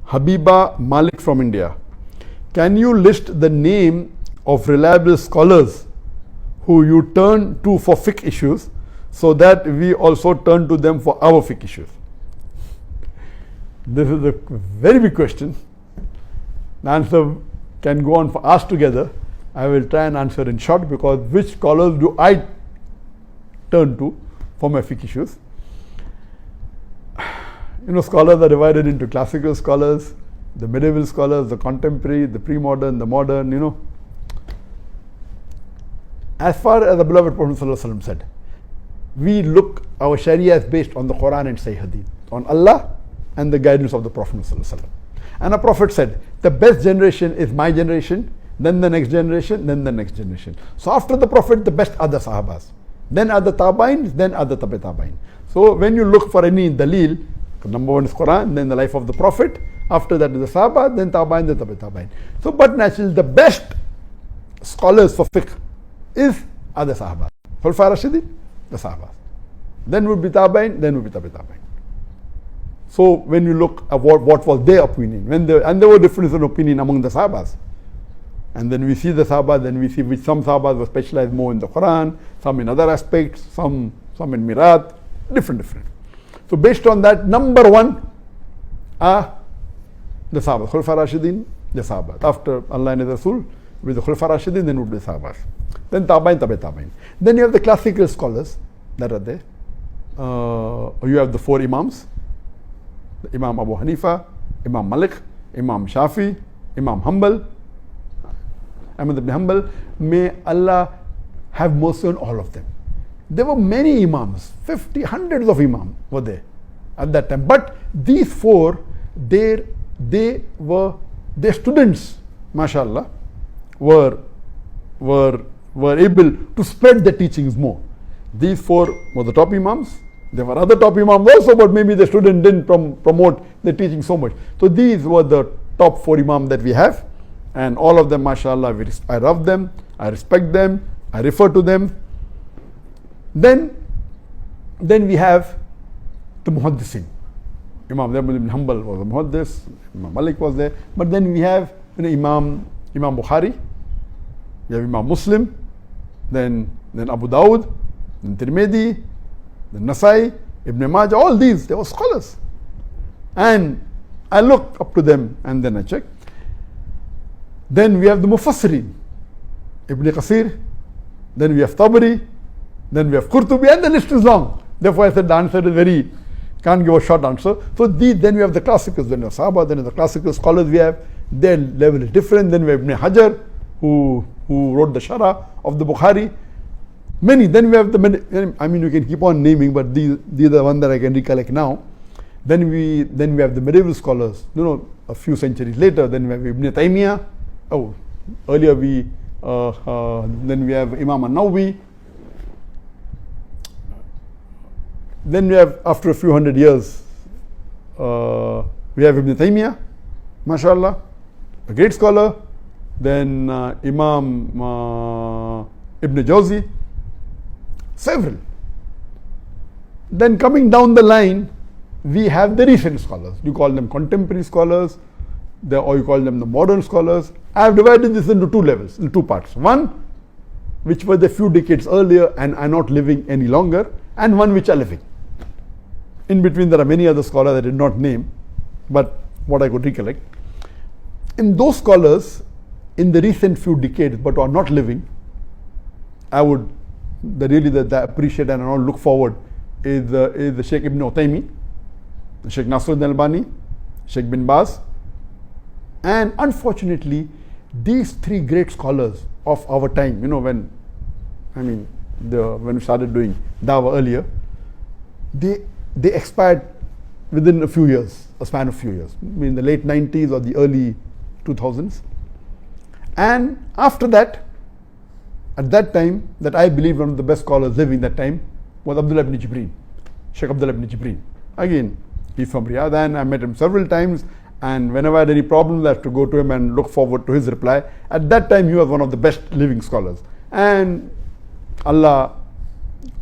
Habiba Malik from India. Can you list the name of reliable scholars who you turn to for fiqh issues so that we also turn to them for our fiqh issues? This is a very big question. The answer can go on for hours together. I will try and answer in short, because which scholars do I turn to for my fiqh issues? Scholars are divided into classical scholars, the medieval scholars, the contemporary, the pre-modern, the modern, As far as the beloved Prophet ﷺ said, we look, our Sharia is based on the Quran and Sahih Hadith, on Allah and the guidance of the Prophet ﷺ. And a Prophet said, the best generation is my generation, then the next generation, then the next generation. So after the Prophet, the best are the Sahabas, then are the Tabains, then are the Tabi Tabain. So when you look for any dalil, number one is Quran, then the life of the Prophet, after that is the Sahaba, then Tabain, then Tabi Tabain. So but naturally the best scholars for fiqh are the Sahaba. Khulafai Rashidin, the Sahabas. Then would be Tabain, then would be Tabi Tabain. So when you look at what was their opinion, and there were differences in opinion among the Sahabas. And then we see the Sahabas, then we see which some Sahabas were specialized more in the Quran, some in other aspects, some in Mirat, different. So based on that, number one are the Sahabas. Khulafai Rashidin, the Sahabas. After Allah and His Rasul, with the Khulafai Rashidin, then would be the Sahabas. Then Tabain, Tabi Tabain. Then you have the classical scholars that are there. You have the four Imams, Imam Abu Hanifa, Imam Malik, Imam Shafi, Imam Hanbal, Ahmad ibn Hanbal. May Allah have mercy on all of them. There were many Imams, 50, hundreds of Imams were there at that time. But these four, their students, mashallah, were able to spread the teachings more. These four were the top Imams. There were other top Imams also, but maybe the student didn't promote the teaching so much. So these were the top four Imams that we have, and all of them, mashallah, I love them, I respect them, I refer to them. Then we have the Muhaddisin. Imam ibn Hanbal was a Muhaddis, Imam Malik was there, but then we have Imam Bukhari, we have Imam Muslim, then Abu Dawud, then Tirmidhi, then Nasai, Ibn Majah, all these, they were scholars. And I look up to them and then I check. Then we have the Mufassirin, Ibn Qasir, then we have Tabari, then we have Qurtubi, and the list is long. Therefore I said the answer is can't give a short answer. So then we have the classicals, then we have Sahaba, then the classical scholars we have, their level is different. Then we have Ibn Hajar, who wrote the Sharah of the Bukhari. Many. Then we have you can keep on naming, but these are the ones that I can recollect now. Then we have the medieval scholars, a few centuries later. Then we have Ibn Taymiyyah. Earlier then we have Imam An-Nawawi. Then we have, after a few hundred years, we have Ibn Taymiyyah, mashallah, a great scholar. Then Imam Ibn Jawzi, several. Then coming down the line, we have the recent scholars. You call them contemporary scholars, or you call them the modern scholars. I have divided this into two levels, in two parts. One, which were the few decades earlier and are not living any longer, and one which are living. In between there are many other scholars I did not name, but what I could recollect. In those scholars, in the recent few decades but are not living, I would the appreciate and I don't look forward is the Sheikh Ibn Uthaymeen, Sheikh Nasruddin Albani, Sheikh bin Baz, and unfortunately these three great scholars of our time, when we started doing Dawah earlier, they expired within a span of few years, in the late 90s or the early 2000s. And after that, at that time, that I believe one of the best scholars living that time was Abdullah ibn Jibreen, Sheikh Abdullah ibn Jibreen. Again, he's from Riyadh, and I met him several times, and whenever I had any problems, I have to go to him and look forward to his reply. At that time, he was one of the best living scholars. And Allah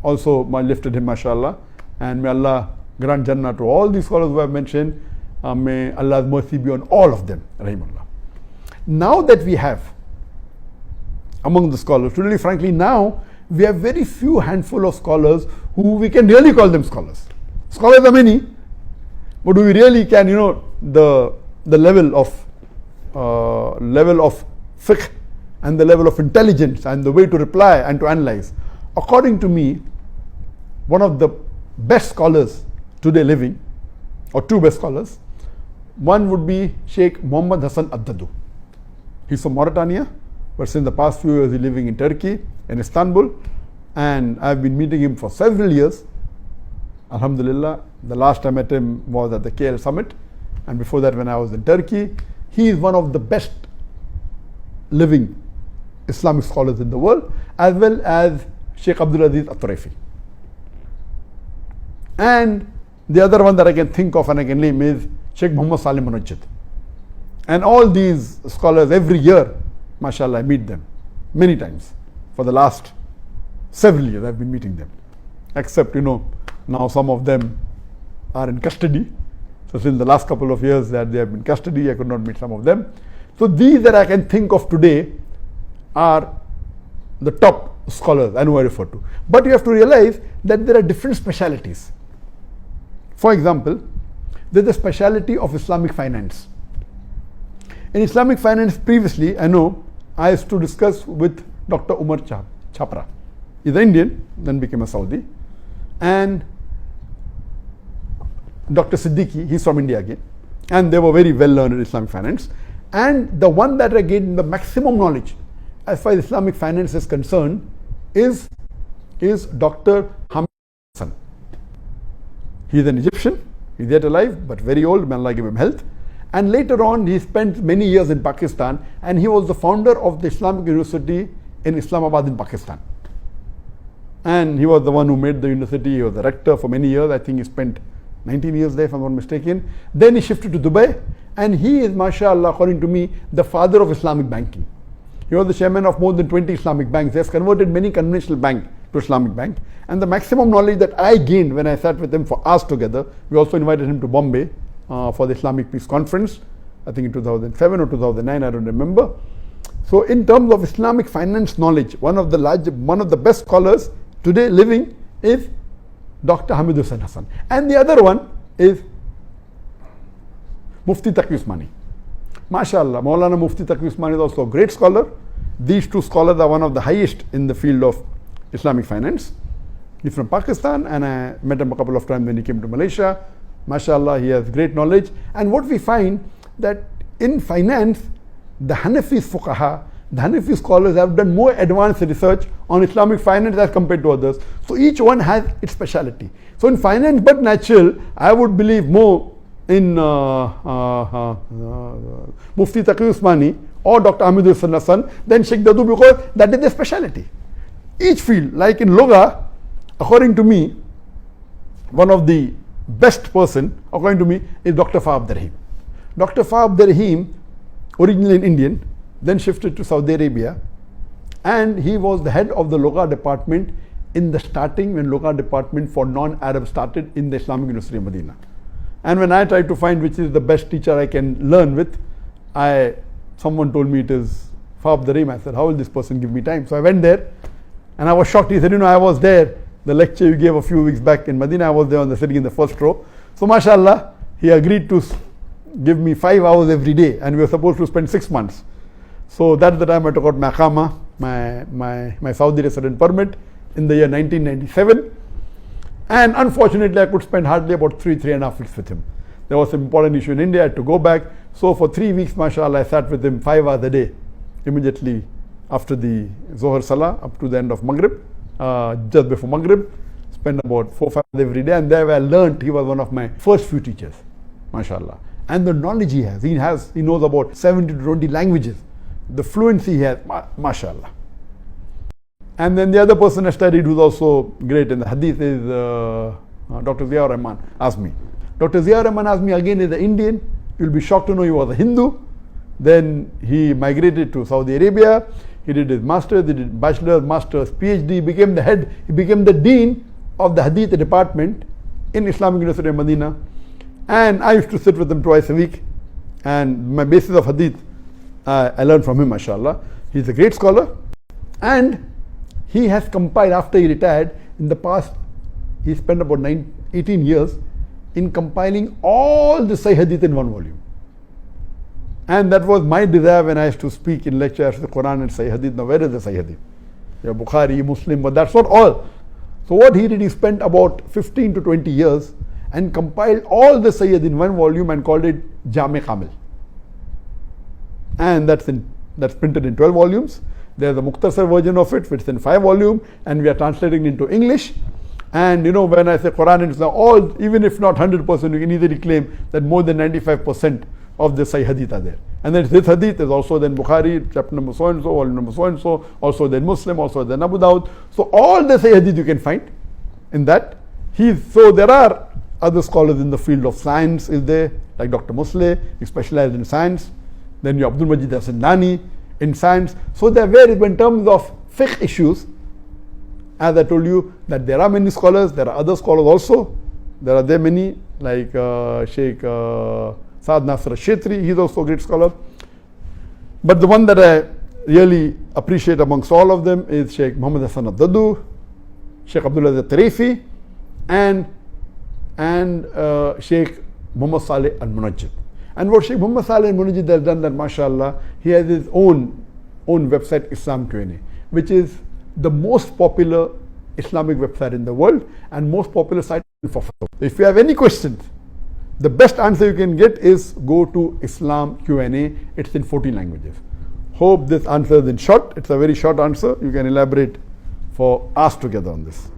also lifted him, mashallah, and may Allah grant Jannah to all these scholars who I have mentioned. May Allah's mercy be on all of them, rahimullah. Now that we have among the scholars, really frankly now we have very few handful of scholars who we can really call them scholars. Scholars are many, but we really can, the level of fiqh and the level of intelligence and the way to reply and to analyze. According to me, one of the best scholars today living, or two best scholars, one would be Sheikh Muhammad Hassan Addadu. He's from Mauritania, but since the past few years he's living in Turkey, in Istanbul, and I've been meeting him for several years. Alhamdulillah, the last time I met him was at the KL summit, and before that when I was in Turkey. He is one of the best living Islamic scholars in the world, as well as Sheikh Abdul Aziz At-Turaifi. And the other one that I can think of and I can name is Sheikh Muhammad Salim Munajjid. And all these scholars, every year, mashallah, I meet them many times. For the last several years I've been meeting them. Except, now some of them are in custody. So since the last couple of years that they have been in custody, I could not meet some of them. So these that I can think of today are the top scholars I know I refer to. But you have to realize that there are different specialities. For example, there's the speciality of Islamic finance. In Islamic finance previously, I know, I used to discuss with Dr. Umar Chapra. He's an Indian, then became a Saudi. And Dr. Siddiqui, he's from India again. And they were very well learned in Islamic finance. And the one that I gained the maximum knowledge as far as Islamic finance is concerned is Dr. Hamid Hassan. He's an Egyptian, he's yet alive, but very old, may Allah give him health. And later on, he spent many years in Pakistan, and he was the founder of the Islamic University in Islamabad in Pakistan. And he was the one who made the university. He was the rector for many years. I think he spent 19 years there, if I'm not mistaken. Then he shifted to Dubai, and he is, mashallah, according to me, the father of Islamic banking. He was the chairman of more than 20 Islamic banks. He has converted many conventional banks to Islamic bank. And the maximum knowledge that I gained when I sat with him for hours together, we also invited him to Bombay for the Islamic Peace Conference, I think in 2007 or 2009, I don't remember. So in terms of Islamic finance knowledge, one of the best scholars today living is Dr. Hamid Hussain Hassan. And the other one is Mufti Taqi Usmani. MashaAllah, Maulana Mufti Taqi Usmani is also a great scholar. These two scholars are one of the highest in the field of Islamic finance. He's from Pakistan, and I met him a couple of times when he came to Malaysia. MashaAllah, he has great knowledge. And what we find that in finance, the Hanafi fuqaha, the Hanafi scholars have done more advanced research on Islamic finance as compared to others. So each one has its speciality. So in finance, but natural, I would believe more in Mufti Taqi Usmani or Dr. Hamid Hussain Hassan than Sheikh Dadu, because that is their speciality. Each field, like in Lugha, according to me, one of the best person, according to me, is Dr. Fa Abdurrahim. Dr. Fa Abdurrahim, originally an Indian, then shifted to Saudi Arabia, and he was the head of the Lugha department in the starting when Lugha department for non-Arab started in the Islamic University of Medina. And when I tried to find which is the best teacher I can learn with, someone told me it is Fa Abdurrahim. I said, how will this person give me time? So I went there, and I was shocked. He said, I was there. The lecture you gave a few weeks back in Medina, I was there sitting in the first row. So mashallah, he agreed to give me 5 hours every day, and we were supposed to spend 6 months. So that's the time I took out my Iqama, my Saudi resident permit in the year 1997. And unfortunately, I could spend hardly about 3.5 weeks with him. There was some important issue in India, I had to go back. So for 3 weeks, mashallah, I sat with him 5 hours a day, immediately after the Zohar Salah up to the end of Maghrib. Just before Maghrib, spent about 4 or 5 hours every day, and there I learned. He was one of my first few teachers, mashallah. And the knowledge he knows about 70 to 20 languages. The fluency he has, mashallah. And then the other person I studied who's also great in the hadith is Dr. Ziaur Rahman Azmi. Dr. Ziaur Rahman Azmi again is an Indian. You'll be shocked to know he was a Hindu. Then he migrated to Saudi Arabia. He did his master's, he did bachelor's, master's, PhD. He became the dean of the hadith department in Islamic University of Medina. And I used to sit with him twice a week. And my basis of hadith, I learned from him, mashallah. He's a great scholar. And he has compiled, after he retired, in the past, he spent about 18 years in compiling all the Sahih Hadith in one volume. And that was my desire when I used to speak in lectures, the Quran and Sahih Hadith. Now, where is the Sahih Hadith? Yeah, Bukhari, Muslim, but that's not all. So what he did, he spent about 15 to 20 years and compiled all the Sahih Hadith in one volume and called it Jami Kamil. And that's printed in 12 volumes. There's a Mukhtasar version of it, which is in 5 volumes, and we are translating it into English. And when I say Quran and Islam, all, even if not 100%, you can easily claim that more than 95% of the Sahih Hadith are there. And then this Hadith is also then Bukhari, chapter number so and so, volume number so and so, also then Muslim, also then Abu Dawud. So all the Sahih Hadith you can find in that. So there are other scholars in the field of science, is there, like Dr. Musleh, he specialized in science. Then you Abdul Majid Asandani in science. So there are various, in terms of fiqh issues, as I told you, that there are many scholars, there are other scholars also. There are many, like Sheikh Saad Nasr al-Shetri, he's also a great scholar. But the one that I really appreciate amongst all of them is Sheikh Muhammad Hassan al-Dadu, Sheikh Abdullah al-Tarifi, and Sheikh Muhammad Saleh al-Munajjid. And what Sheikh Muhammad Saleh al-Munajjid has done, that mashallah, he has his own website, Islam Q&A, which is the most popular Islamic website in the world and most popular site for fatwa. If you have any questions, the best answer you can get is go to Islam Q&A. It's in 14 languages. Hope this answer is in short. It's a very short answer. You can elaborate for us together on this.